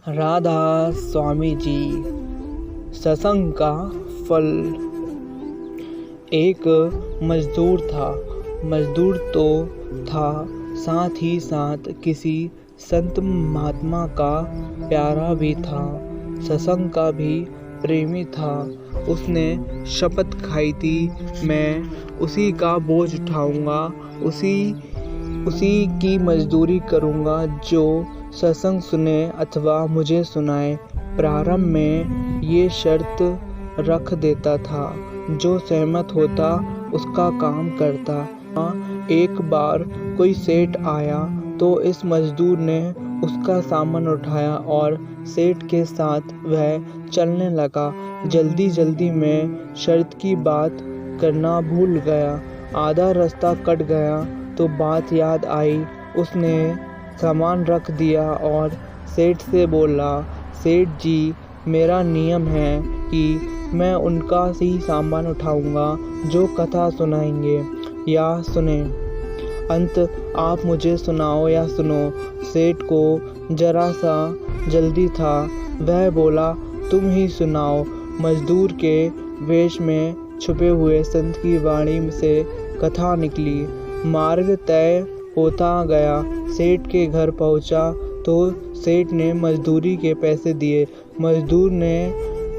राधा स्वामी जी। सत्संग का फल। एक मजदूर था। मजदूर तो था, साथ ही साथ किसी संत महात्मा का प्यारा भी था। सत्संग का भी प्रेमी था। उसने शपथ खाई थी, मैं उसी का बोझ उठाऊंगा, उसी की मजदूरी करूंगा जो सत्संग सुने अथवा मुझे सुनाए। प्रारंभ में ये शर्त रख देता था, जो सहमत होता उसका काम करता। एक बार कोई सेठ आया तो इस मजदूर ने उसका सामान उठाया और सेठ के साथ वह चलने लगा। जल्दी जल्दी में शर्त की बात करना भूल गया। आधा रास्ता कट गया तो बात याद आई। उसने सामान रख दिया और सेठ से बोला, सेठ जी, मेरा नियम है कि मैं उनका ही सामान उठाऊंगा जो कथा सुनाएंगे या सुने। अंत आप मुझे सुनाओ या सुनो। सेठ को जरा सा जल्दी था। वह बोला, तुम ही सुनाओ। मजदूर के वेश में छुपे हुए संत की वाणी से कथा निकली। मार्ग तय होता गया। सेठ के घर पहुंचा तो सेठ ने मजदूरी के पैसे दिए। मजदूर ने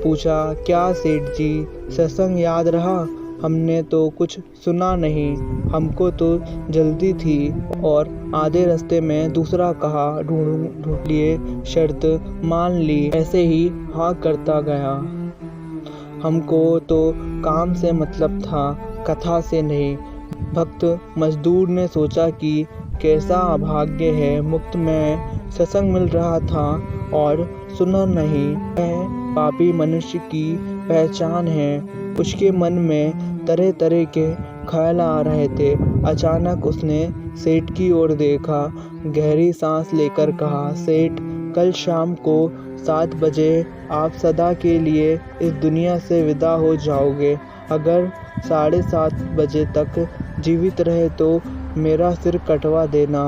पूछा, क्या सेठ जी, सत्संग याद रहा? हमने तो कुछ सुना नहीं, हमको तो जल्दी थी और आधे रास्ते में दूसरा कहा ढूंढ लिए, शर्त मान ली, ऐसे ही हाँ करता गया। हमको तो काम से मतलब था, कथा से नहीं। भक्त मजदूर ने सोचा कि कैसा अभाग्य है, मुफ्त में सत्संग मिल रहा था और सुना नहीं। यह पापी मनुष्य की पहचान है। उसके मन में तरह तरह के ख्याल आ रहे थे। अचानक उसने सेठ की ओर देखा। गहरी सांस लेकर कहा, सेठ, कल शाम को 7 बजे आप सदा के लिए इस दुनिया से विदा हो जाओगे। अगर 7:30 बजे तक जीवित रहे तो मेरा सिर कटवा देना।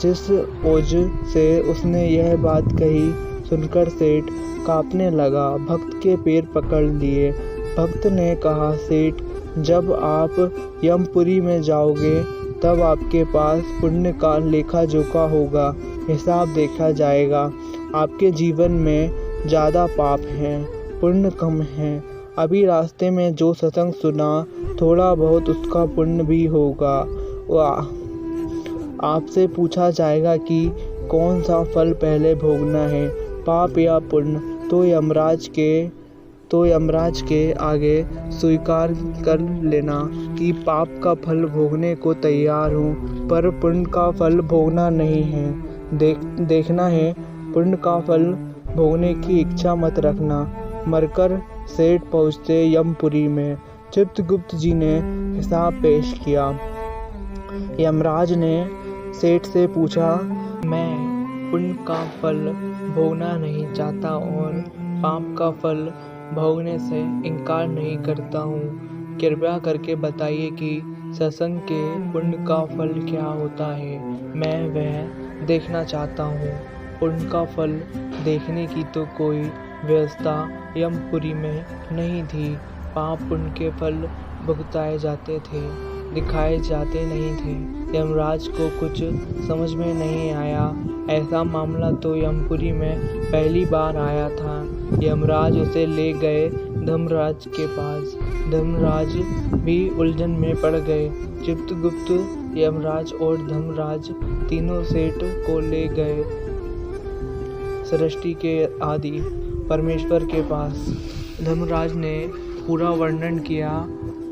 जिस ओज से उसने यह बात कही सुनकर सेठ कांपने लगा। भक्त के पैर पकड़ लिए। भक्त ने कहा, सेठ, जब आप यमपुरी में जाओगे तब आपके पास पुण्य का लेखा जोखा होगा, हिसाब देखा जाएगा। आपके जीवन में ज़्यादा पाप हैं, पुण्य कम है। अभी रास्ते में जो सत्संग सुना, थोड़ा बहुत उसका पुण्य भी होगा। आपसे पूछा जाएगा कि कौन सा फल पहले भोगना है, पाप या पुण्य। तो यमराज के आगे स्वीकार कर लेना कि पाप का फल भोगने को तैयार हूँ, पर पुण्य का फल भोगना नहीं है। देखना है, पुण्य का फल भोगने की इच्छा मत रखना। मरकर सेठ पहुँचते यमपुरी में। चित्रगुप्त जी ने हिसाब पेश किया। यमराज ने सेठ से पूछा, मैं पुण्य का फल भोगना नहीं चाहता और पाप का फल भोगने से इनकार नहीं करता हूँ। कृपया करके बताइए कि सत्संग के पुण्य का फल क्या होता है। मैं वह देखना चाहता हूँ। पुण्य का फल देखने की तो कोई व्यवस्था यमपुरी में नहीं थी। पाप पुण्य के फल भुगताए जाते थे, दिखाए जाते नहीं थे। यमराज को कुछ समझ में नहीं आया। ऐसा मामला तो यमपुरी में पहली बार आया था। यमराज उसे ले गए धर्मराज के पास। धर्मराज भी उलझन में पड़ गए। चित्रगुप्त, यमराज और धर्मराज तीनों सेठ को ले गए सृष्टि के आदि परमेश्वर के पास। धर्मराज ने पूरा वर्णन किया।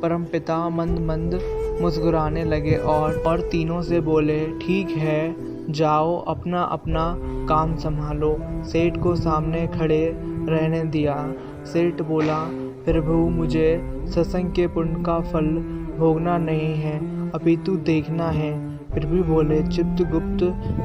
परमपिता मंद मंद मुस्कुराने लगे और तीनों से बोले, ठीक है, जाओ अपना अपना काम संभालो। सेठ को सामने खड़े रहने दिया। सेठ बोला, प्रभु, मुझे सत्संग के पुण्य का फल भोगना नहीं है, अपितु देखना है। फिर भी बोले, चित्रगुप्त,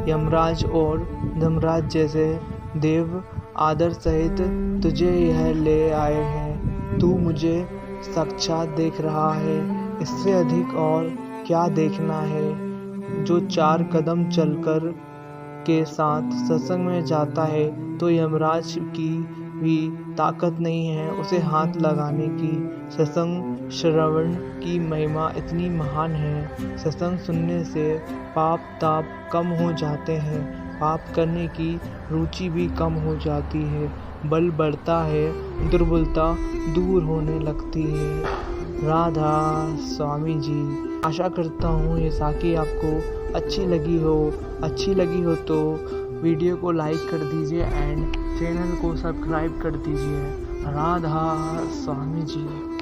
यमराज और धर्मराज जैसे देव आदर सहित तुझे यह ले आए हैं। तू मुझे साक्षात देख रहा है, इससे अधिक और क्या देखना है। जो 4 कदम चलकर के साथ सत्संग में जाता है तो यमराज की भी ताकत नहीं है उसे हाथ लगाने की। सत्संग श्रवण की महिमा इतनी महान है। सत्संग सुनने से पाप ताप कम हो जाते हैं, पाप करने की रुचि भी कम हो जाती है, बल बढ़ता है, दुर्बलता दूर होने लगती है। राधा स्वामी जी। आशा करता हूँ ये साखी आपको अच्छी लगी हो तो वीडियो को लाइक कर दीजिए एंड चैनल को सब्सक्राइब कर दीजिए। राधा स्वामी जी।